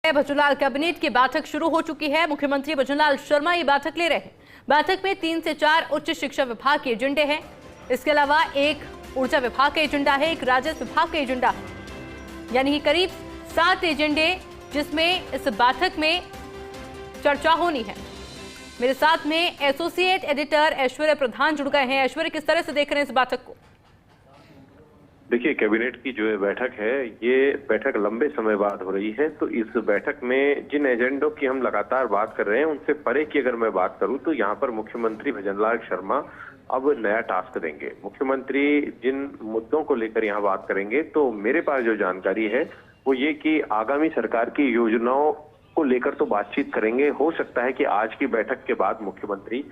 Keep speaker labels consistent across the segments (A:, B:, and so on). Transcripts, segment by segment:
A: Bhajanlal cabinet की बैठक शुरू हो चुकी है। मुख्यमंत्री भजनलाल शर्मा ये बैठक ले रहे हैं। बैठक में 3 से 4 उच्च शिक्षा विभाग के एजेंडे हैं। इसके अलावा एक ऊर्जा विभाग का एजेंडा है, एक राजस्व विभाग का एजेंडा है, यानी कि करीब 7 एजेंडे जिसमें इस बैठक में चर्चा होनी है। मेरे साथ में एसोसिएट एडिटर ऐश्वर्य प्रधान जुड़ गए हैं। ऐश्वर्य, किस तरह से देख रहे हैं इस बैठक को?
B: देखिए, कैबिनेट की जो बैठक है, ये बैठक लंबे समय बाद हो रही है। तो इस बैठक में जिन एजेंडों की हम लगातार बात कर रहे हैं, उनसे परे की अगर मैं बात करूं तो यहाँ पर मुख्यमंत्री भजनलाल शर्मा अब नया टास्क देंगे। मुख्यमंत्री जिन मुद्दों को लेकर यहाँ बात करेंगे, तो मेरे पास जो जानकारी है वो ये कि आगामी सरकार की योजनाओं को लेकर तो बातचीत करेंगे। हो सकता है कि आज की बैठक के बाद मुख्यमंत्री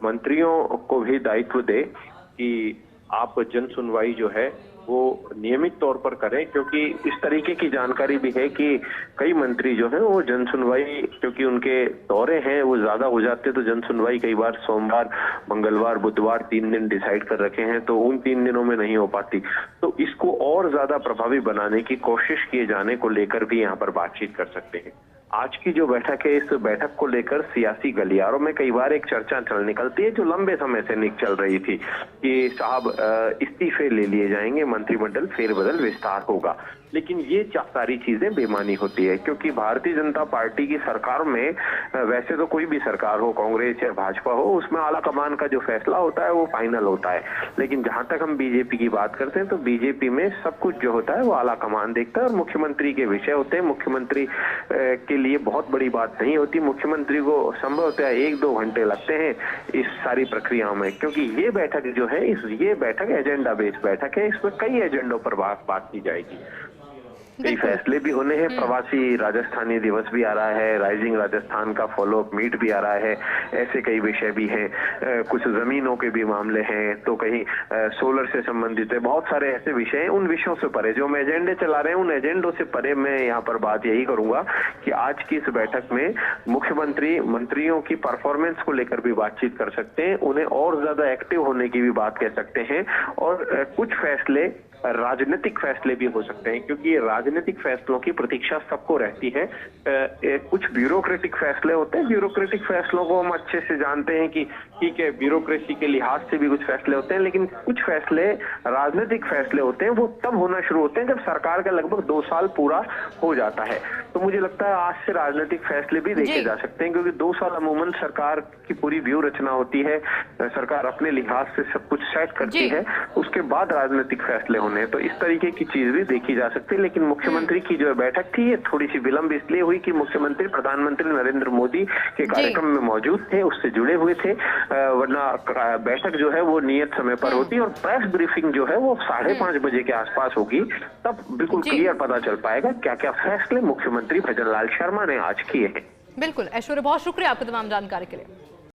B: मंत्रियों को भी दायित्व दे कि आप जन सुनवाई जो है वो नियमित तौर पर करें, क्योंकि इस तरीके की जानकारी भी है कि कई मंत्री जो हैं वो जन सुनवाई, क्योंकि उनके दौरे हैं वो ज्यादा हो जाते, तो जन सुनवाई कई बार सोमवार, मंगलवार, बुधवार 3 दिन डिसाइड कर रखे हैं, तो उन 3 दिनों में नहीं हो पाती। तो इसको और ज्यादा प्रभावी बनाने की कोशिश किए जाने को लेकर भी यहाँ पर बातचीत कर सकते हैं। आज की जो बैठक है, इस बैठक को लेकर सियासी गलियारों में कई बार एक चर्चा चल निकलती है, जो लंबे समय से चल रही थी कि साहब इस्तीफे ले लिए जाएंगे, मंत्रिमंडल फेरबदल विस्तार होगा। लेकिन ये सारी चीजें बेमानी होती है, क्योंकि भारतीय जनता पार्टी की सरकार में वैसे तो कोई भी सरकार हो, कांग्रेस या भाजपा हो, उसमें आला कमान का जो फैसला होता है वो फाइनल होता है। लेकिन जहां तक हम बीजेपी की बात करते हैं, तो बीजेपी में सब कुछ जो होता है वो आला कमान देखता है और मुख्यमंत्री के विषय होते हैं। मुख्यमंत्री के लिए बहुत बड़ी बात नहीं होती। मुख्यमंत्री को संभव होता है 1-2 घंटे लगते हैं इस सारी प्रक्रियाओं में, क्योंकि ये बैठक जो है, ये बैठक एजेंडा बेस्ड बैठक है। इसमें कई एजेंडों पर बात की जाएगी, कई फैसले भी होने हैं। प्रवासी राजस्थानी दिवस भी आ रहा है, राइजिंग राजस्थान का फॉलोअप मीट भी आ रहा है, ऐसे कई विषय भी हैं। कुछ जमीनों के भी मामले हैं, तो कहीं सोलर से संबंधित है, बहुत सारे ऐसे विषय हैं। उन विषयों से परे जो हम एजेंडे चला रहे हैं, उन एजेंडों से परे मैं यहाँ पर बात यही करूंगा कि आज की इस बैठक में मुख्यमंत्री मंत्रियों की परफॉर्मेंस को लेकर भी बातचीत कर सकते हैं, उन्हें और ज्यादा एक्टिव होने की भी बात कह सकते हैं, और कुछ फैसले राजनीतिक फैसले भी हो सकते हैं, क्योंकि राजनीतिक फैसलों की प्रतीक्षा सबको रहती है। कुछ ब्यूरोक्रेटिक फैसले होते हैं, ब्यूरोक्रेटिक फैसलों को हम अच्छे से जानते हैं कि ठीक है, ब्यूरोक्रेसी के लिहाज से भी कुछ फैसले होते हैं, लेकिन कुछ फैसले राजनीतिक फैसले होते हैं, वो तब होना शुरू होते हैं जब सरकार का लगभग 2 साल पूरा हो जाता है। तो मुझे लगता है आज से राजनीतिक फैसले भी देखे जा सकते हैं, क्योंकि 2 साल अमूमन सरकार की पूरी व्यू रचना होती है, सरकार अपने लिहाज से सब कुछ सेट करती है, उसके बाद राजनीतिक फैसले होने, तो इस तरीके की चीज भी देखी जा सकती है। लेकिन मुख्यमंत्री की जो बैठक थी, ये थोड़ी सी विलंब इसलिए हुई कि मुख्यमंत्री प्रधानमंत्री नरेंद्र मोदी के कार्यक्रम में मौजूद थे, उससे जुड़े हुए थे, वरना बैठक जो है वो नियत समय पर होती, और प्रेस ब्रीफिंग जो है वो 5:30 बजे के आसपास होगी, तब बिल्कुल क्लियर पता चल पाएगा क्या क्या फैसले मुख्यमंत्री भजनलाल शर्मा ने आज किए हैं।
A: बिल्कुल ऐश्वर्य, बहुत शुक्रिया आपकी तमाम जानकारी के लिए।